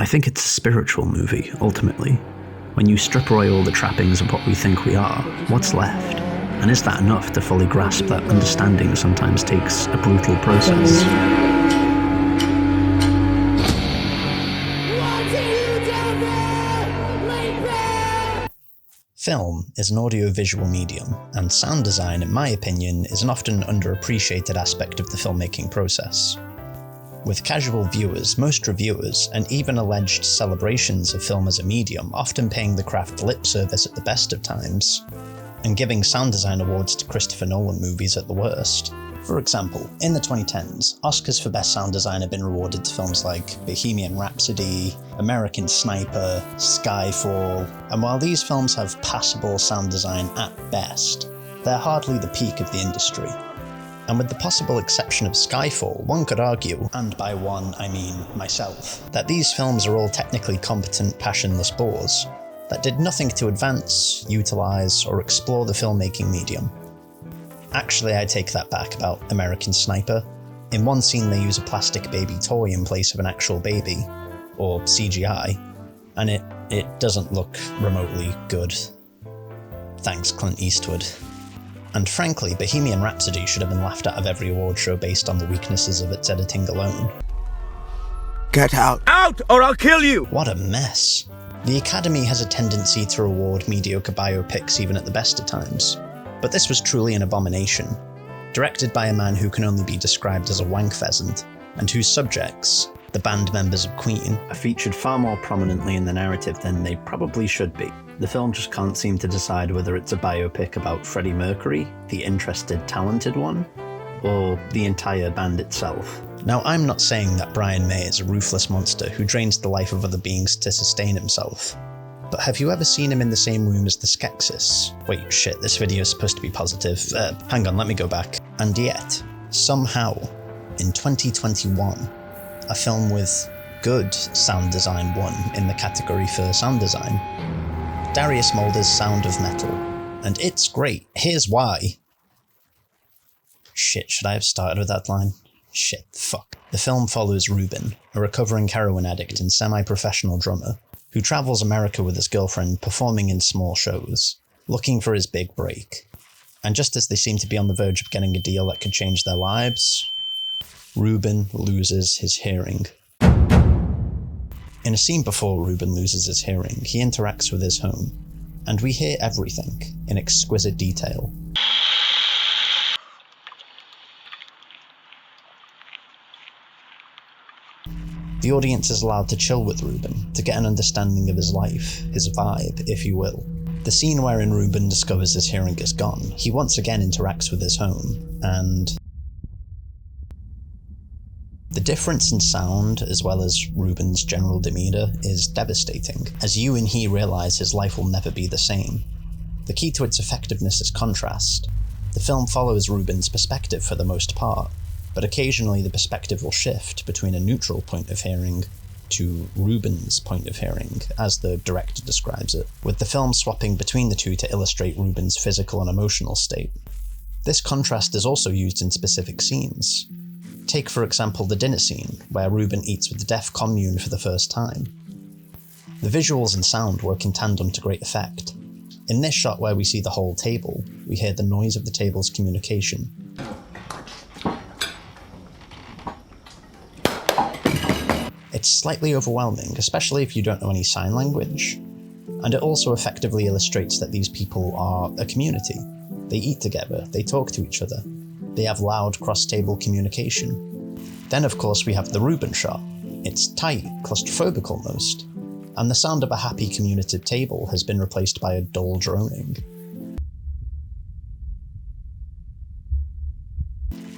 I think it's a spiritual movie, ultimately. When you strip away all the trappings of what we think we are, what's left? And is that enough to fully grasp that understanding sometimes takes a brutal process? Film is an audio-visual medium, and sound design, in my opinion, is an often underappreciated aspect of the filmmaking process. With casual viewers, most reviewers, and even alleged celebrations of film as a medium often paying the craft lip service at the best of times, and giving sound design awards to Christopher Nolan movies at the worst. For example, in the 2010s, Oscars for Best Sound Design have been awarded to films like Bohemian Rhapsody, American Sniper, Skyfall, and while these films have passable sound design at best, they're hardly the peak of the industry. And with the possible exception of Skyfall, one could argue, and by one I mean myself, that these films are all technically competent, passionless bores that did nothing to advance, utilise, or explore the filmmaking medium. Actually, I take that back about American Sniper. In one scene they use a plastic baby toy in place of an actual baby, or CGI, and it doesn't look remotely good. Thanks, Clint Eastwood. And frankly, Bohemian Rhapsody should have been laughed out of every award show based on the weaknesses of its editing alone. Get out! Out, or I'll kill you! What a mess. The Academy has a tendency to reward mediocre biopics even at the best of times. But this was truly an abomination. Directed by a man who can only be described as a wank pheasant, and whose subjects, the band members of Queen, Are featured far more prominently in the narrative than they probably should be. The film just can't seem to decide whether it's a biopic about Freddie Mercury, the interested, talented one, or the entire band itself. Now, I'm not saying that Brian May is a ruthless monster who drains the life of other beings to sustain himself. But have you ever seen him in the same room as the Skeksis? Wait, shit, this video is supposed to be positive. Hang on, let me go back. And yet, somehow, in 2021, a film with good sound design won in the category for sound design. Darius Mulder's Sound of Metal. And it's great. Here's why. Shit, should I have started with that line? Shit, fuck. The film follows Ruben, a recovering heroin addict and semi-professional drummer, who travels America with his girlfriend performing in small shows, looking for his big break. And just as they seem to be on the verge of getting a deal that could change their lives, Ruben loses his hearing. In a scene before Ruben loses his hearing, he interacts with his home, and we hear everything in exquisite detail. The audience is allowed to chill with Ruben, to get an understanding of his life, his vibe, if you will. The scene wherein Ruben discovers his hearing is gone, he once again interacts with his home, and the difference in sound, as well as Ruben's general demeanour, is devastating, as you and he realise his life will never be the same. The key to its effectiveness is contrast. The film follows Ruben's perspective for the most part, but occasionally the perspective will shift between a neutral point of hearing to Ruben's point of hearing, as the director describes it, with the film swapping between the two to illustrate Ruben's physical and emotional state. This contrast is also used in specific scenes. Take, for example, the dinner scene, where Ruben eats with the deaf commune for the first time. The visuals and sound work in tandem to great effect. In this shot where we see the whole table, we hear the noise of the table's communication. It's slightly overwhelming, especially if you don't know any sign language, and it also effectively illustrates that these people are a community. They eat together, they talk to each other, they have loud cross-table communication. Then of course we have the Ruben shot. It's tight, claustrophobic almost, and the sound of a happy communicative table has been replaced by a dull droning.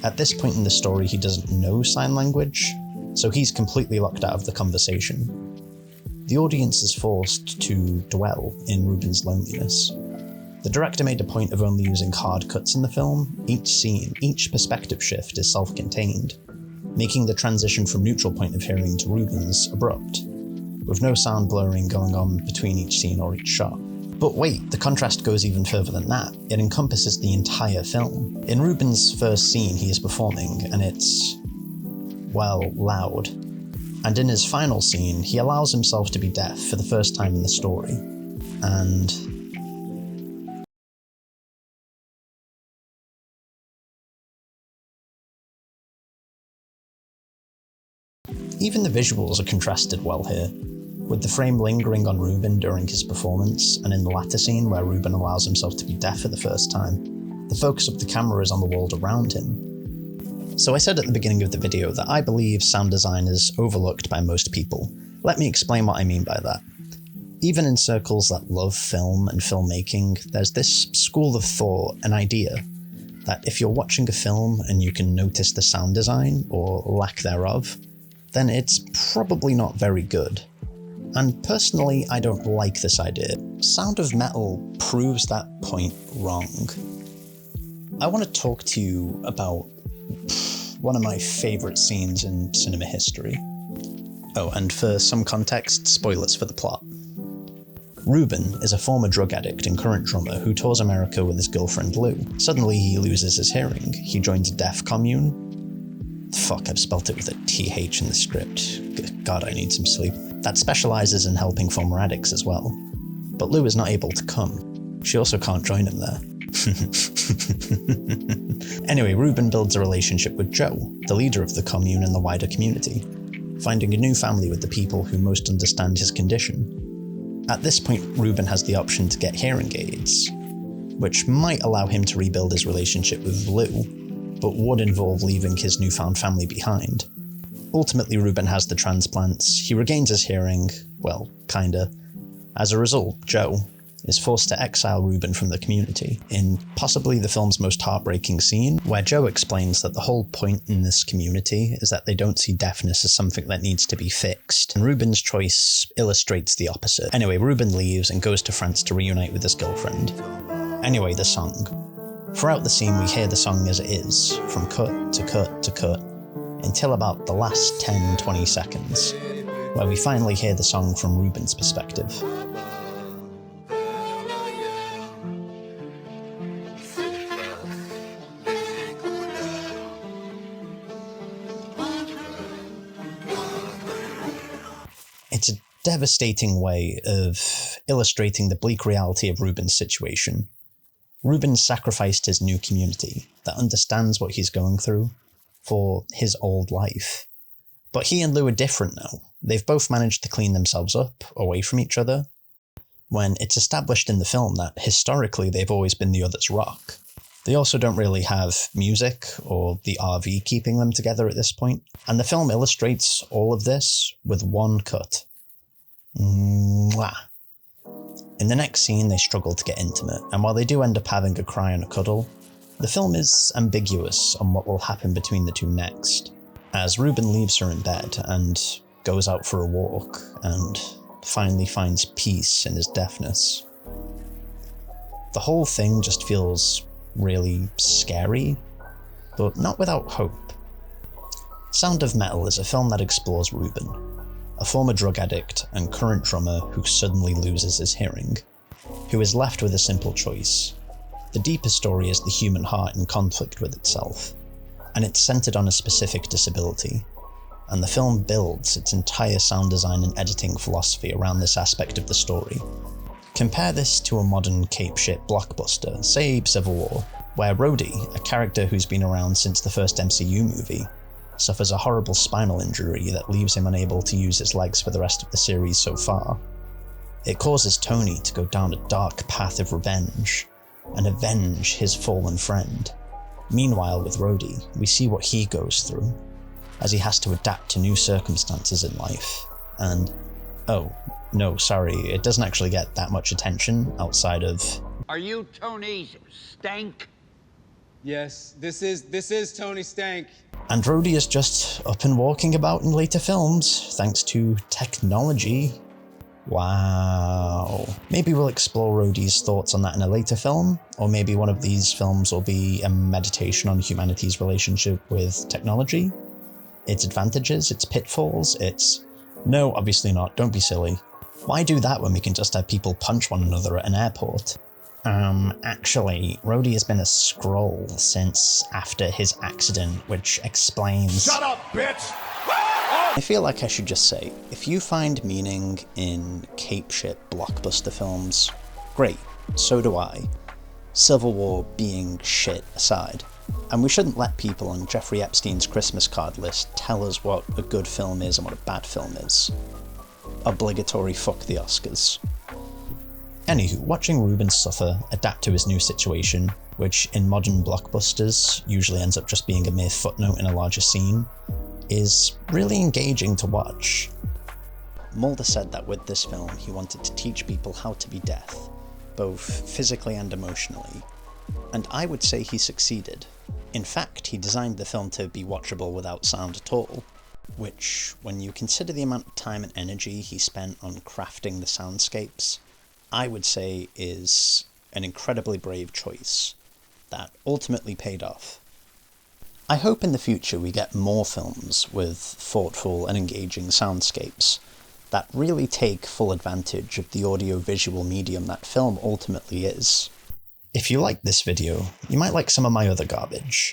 At this point in the story he doesn't know sign language, so he's completely locked out of the conversation. The audience is forced to dwell in Ruben's loneliness. The director made a point of only using hard cuts in the film. Each scene, each perspective shift is self-contained, making the transition from neutral point of hearing to Ruben's abrupt, with no sound blurring going on between each scene or each shot. But wait, the contrast goes even further than that. It encompasses the entire film. In Ruben's first scene he is performing, and it's, well, loud. And in his final scene, he allows himself to be deaf for the first time in the story. And even the visuals are contrasted well here, with the frame lingering on Ruben during his performance, and in the latter scene where Ruben allows himself to be deaf for the first time, the focus of the camera is on the world around him. So I said at the beginning of the video that I believe sound design is overlooked by most people. Let me explain what I mean by that. Even in circles that love film and filmmaking, there's this school of thought, an idea, that if you're watching a film and you can notice the sound design, or lack thereof, then it's probably not very good. And personally, I don't like this idea. Sound of Metal proves that point wrong. I want to talk to you about one of my favourite scenes in cinema history. Oh, and for some context, spoilers for the plot. Ruben is a former drug addict and current drummer who tours America with his girlfriend Lou. Suddenly he loses his hearing. He joins a deaf commune. Fuck, I've spelt it with a TH in the script. God, I need some sleep. That specialises in helping former addicts as well. But Lou is not able to come. She also can't join him there. Anyway, Ruben builds a relationship with Joe, the leader of the commune and the wider community, finding a new family with the people who most understand his condition. At this point, Ruben has the option to get hearing aids, which might allow him to rebuild his relationship with Lou, but would involve leaving his newfound family behind. Ultimately, Ruben has the transplants, he regains his hearing, well, kinda. As a result, Joe is forced to exile Ruben from the community, in possibly the film's most heartbreaking scene, where Joe explains that the whole point in this community is that they don't see deafness as something that needs to be fixed, and Ruben's choice illustrates the opposite. Anyway, Ruben leaves and goes to France to reunite with his girlfriend. Anyway, the song. Throughout the scene we hear the song as it is, from cut to cut to cut, until about the last 10-20 seconds, where we finally hear the song from Ruben's perspective. It's a devastating way of illustrating the bleak reality of Ruben's situation. Ruben sacrificed his new community that understands what he's going through for his old life. But he and Lou are different now. They've both managed to clean themselves up away from each other, when it's established in the film that historically they've always been the other's rock. They also don't really have music or the RV keeping them together at this point, and the film illustrates all of this with one cut. Mwah. In the next scene, they struggle to get intimate, and while they do end up having a cry and a cuddle, the film is ambiguous on what will happen between the two next, as Ruben leaves her in bed and goes out for a walk, and finally finds peace in his deafness. The whole thing just feels really scary, but not without hope. Sound of Metal is a film that explores Ruben, a former drug addict and current drummer who suddenly loses his hearing, who is left with a simple choice. The deeper story is the human heart in conflict with itself, and it's centered on a specific disability, and the film builds its entire sound design and editing philosophy around this aspect of the story. Compare this to a modern cape-shit blockbuster, say Civil War, where Rhodey, a character who's been around since the first MCU movie, suffers a horrible spinal injury that leaves him unable to use his legs for the rest of the series so far. It causes Tony to go down a dark path of revenge, and avenge his fallen friend. Meanwhile, with Rhodey, we see what he goes through, as he has to adapt to new circumstances in life, and oh, no, sorry, it doesn't actually get that much attention outside of... Are you Tony Stank? Yes, this is Tony Stank. And Rhodey is just up and walking about in later films, thanks to technology. Wow. Maybe we'll explore Rhodey's thoughts on that in a later film, or maybe one of these films will be a meditation on humanity's relationship with technology, its advantages, its pitfalls, its... No, obviously not, don't be silly. Why do that when we can just have people punch one another at an airport? Actually, Rhodey has been a Skrull since after his accident, which explains... Shut up, bitch! Oh, I feel like I should just say, if you find meaning in cape shit blockbuster films, great, so do I. Civil War being shit aside. And we shouldn't let people on Jeffrey Epstein's Christmas card list tell us what a good film is and what a bad film is. Obligatory fuck the Oscars. Anywho, watching Ruben suffer, adapt to his new situation, which in modern blockbusters usually ends up just being a mere footnote in a larger scene, is really engaging to watch. Mulder said that with this film he wanted to teach people how to be deaf, both physically and emotionally, and I would say he succeeded. In fact, he designed the film to be watchable without sound at all, which, when you consider the amount of time and energy he spent on crafting the soundscapes, I would say is an incredibly brave choice that ultimately paid off. I hope in the future we get more films with thoughtful and engaging soundscapes that really take full advantage of the audio-visual medium that film ultimately is. If you like this video, you might like some of my other garbage.